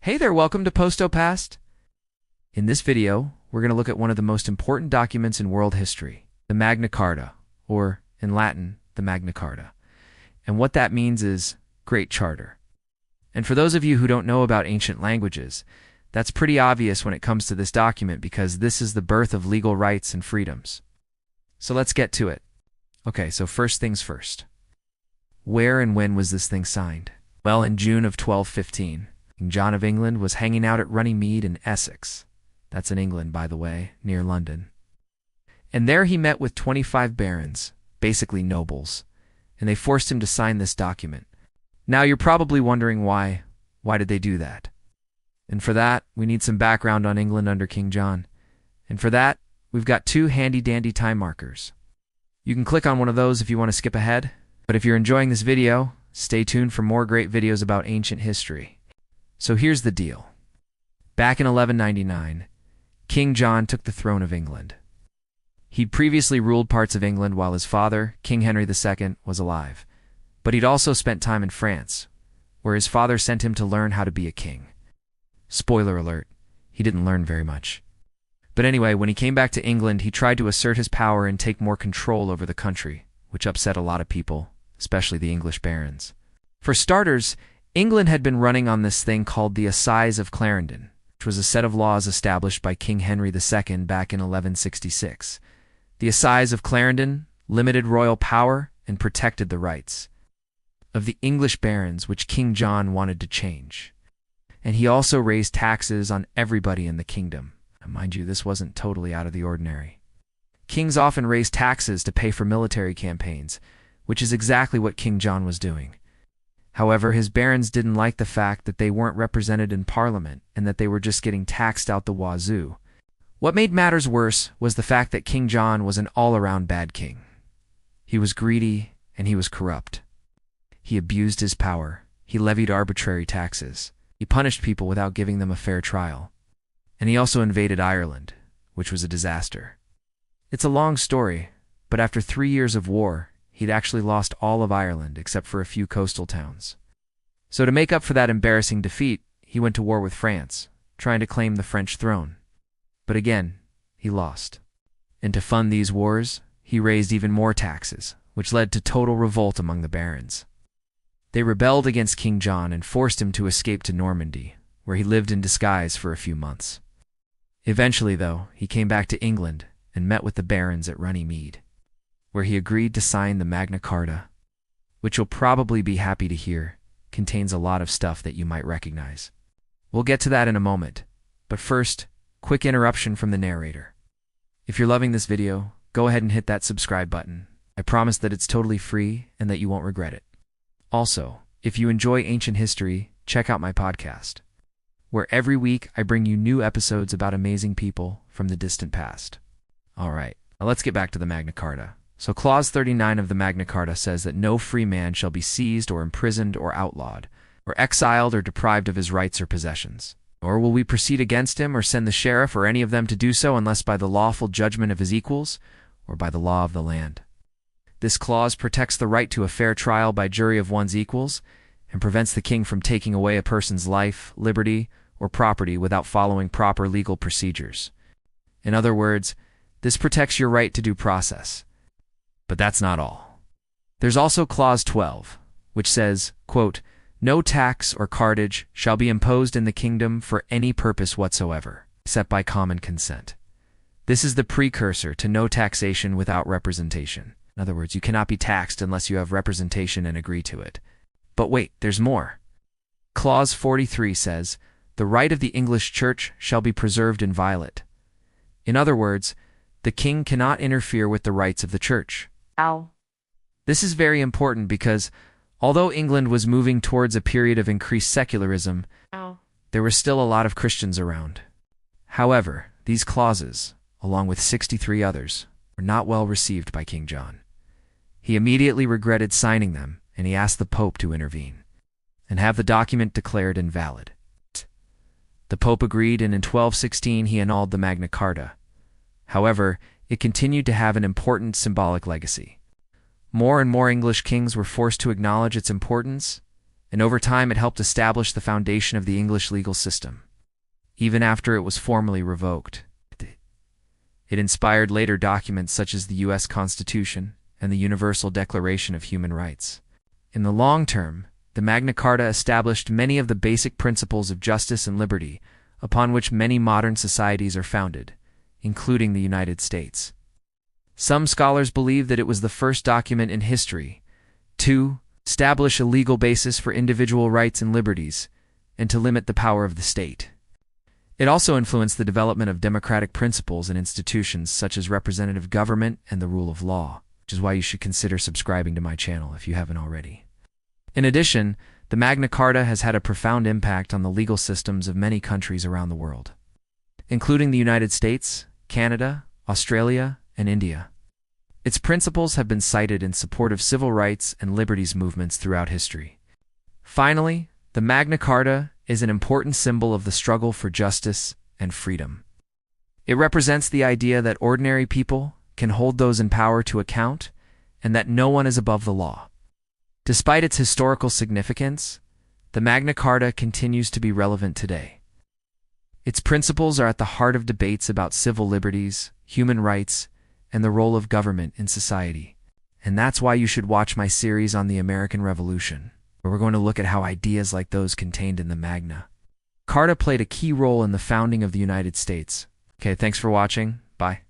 Hey there, welcome to PostoPast. In this video, we're going to look at one of the most important documents in world history, the Magna Carta, or in Latin, the Magna Carta. And what that means is Great Charter. And for those of you who don't know about ancient languages, that's pretty obvious when it comes to this document because this is the birth of legal rights and freedoms. So let's get to it. Okay, so first things first. Where and when was this thing signed? Well, in June of 1215. King John of England was hanging out at Runnymede in Essex. That's in England, by the way, near London. And there he met with 25 barons, basically nobles, and they forced him to sign this document. Now you're probably wondering why. Why did they do that? And for that, we need some background on England under King John. And for that, we've got two handy-dandy time markers. You can click on one of those if you want to skip ahead, but if you're enjoying this video, stay tuned for more great videos about ancient history. So here's the deal. Back in 1199, King John took the throne of England. He'd previously ruled parts of England while his father, King Henry II, was alive. But he'd also spent time in France, where his father sent him to learn how to be a king. Spoiler alert, he didn't learn very much. But anyway, when he came back to England, he tried to assert his power and take more control over the country, which upset a lot of people, especially the English barons. For starters, England had been running on this thing called the Assize of Clarendon, which was a set of laws established by King Henry II back in 1166. The Assize of Clarendon limited royal power and protected the rights of the English barons, which King John wanted to change. And he also raised taxes on everybody in the kingdom. And mind you, this wasn't totally out of the ordinary. Kings often raised taxes to pay for military campaigns, which is exactly what King John was doing. However, his barons didn't like the fact that they weren't represented in Parliament and that they were just getting taxed out the wazoo. What made matters worse was the fact that King John was an all-around bad king. He was greedy and he was corrupt. He abused his power. He levied arbitrary taxes. He punished people without giving them a fair trial. And he also invaded Ireland, which was a disaster. It's a long story, but after 3 years of war, he'd actually lost all of Ireland except for a few coastal towns. So to make up for that embarrassing defeat, he went to war with France, trying to claim the French throne. But again, he lost. And to fund these wars, he raised even more taxes, which led to total revolt among the barons. They rebelled against King John and forced him to escape to Normandy, where he lived in disguise for a few months. Eventually, though, he came back to England and met with the barons at Runnymede, where he agreed to sign the Magna Carta, which you'll probably be happy to hear contains a lot of stuff that you might recognize. We'll get to that in a moment, but first, quick interruption from the narrator. If you're loving this video, go ahead and hit that subscribe button. I promise that it's totally free and that you won't regret it. Also, if you enjoy ancient history, check out my podcast, where every week I bring you new episodes about amazing people from the distant past. All right, now let's get back to the Magna Carta. So Clause 39 of the Magna Carta says that no free man shall be seized or imprisoned or outlawed, or exiled or deprived of his rights or possessions. Nor will we proceed against him or send the sheriff or any of them to do so unless by the lawful judgment of his equals or by the law of the land. This clause protects the right to a fair trial by jury of one's equals and prevents the king from taking away a person's life, liberty, or property without following proper legal procedures. In other words, this protects your right to due process. But that's not all. There's also Clause 12, which says, quote, "No tax or cartage shall be imposed in the kingdom for any purpose whatsoever, except by common consent." This is the precursor to no taxation without representation. In other words, you cannot be taxed unless you have representation and agree to it. But wait, there's more. Clause 43 says, "The right of the English church shall be preserved inviolate." In other words, the king cannot interfere with the rights of the church. Ow. This is very important because, although England was moving towards a period of increased secularism, there were still a lot of Christians around. However, these clauses, along with 63 others, were not well received by King John. He immediately regretted signing them, and he asked the Pope to intervene and have the document declared invalid. The Pope agreed, and in 1216 he annulled the Magna Carta. However, it continued to have an important symbolic legacy. More and more English kings were forced to acknowledge its importance, and over time it helped establish the foundation of the English legal system, even after it was formally revoked. It inspired later documents such as the U.S. Constitution and the Universal Declaration of Human Rights. In the long term, the Magna Carta established many of the basic principles of justice and liberty upon which many modern societies are founded, including the United States. Some scholars believe that it was the first document in history to establish a legal basis for individual rights and liberties and to limit the power of the state. It also influenced the development of democratic principles and institutions such as representative government and the rule of law, which is why you should consider subscribing to my channel if you haven't already. In addition, the Magna Carta has had a profound impact on the legal systems of many countries around the world, including the United States, Canada, Australia, and India. Its principles have been cited in support of civil rights and liberties movements throughout history. Finally, the Magna Carta is an important symbol of the struggle for justice and freedom. It represents the idea that ordinary people can hold those in power to account and that no one is above the law. Despite its historical significance, the Magna Carta continues to be relevant today. Its principles are at the heart of debates about civil liberties, human rights, and the role of government in society. And that's why you should watch my series on the American Revolution, where we're going to look at how ideas like those contained in the Magna Carta played a key role in the founding of the United States. Okay, thanks for watching. Bye.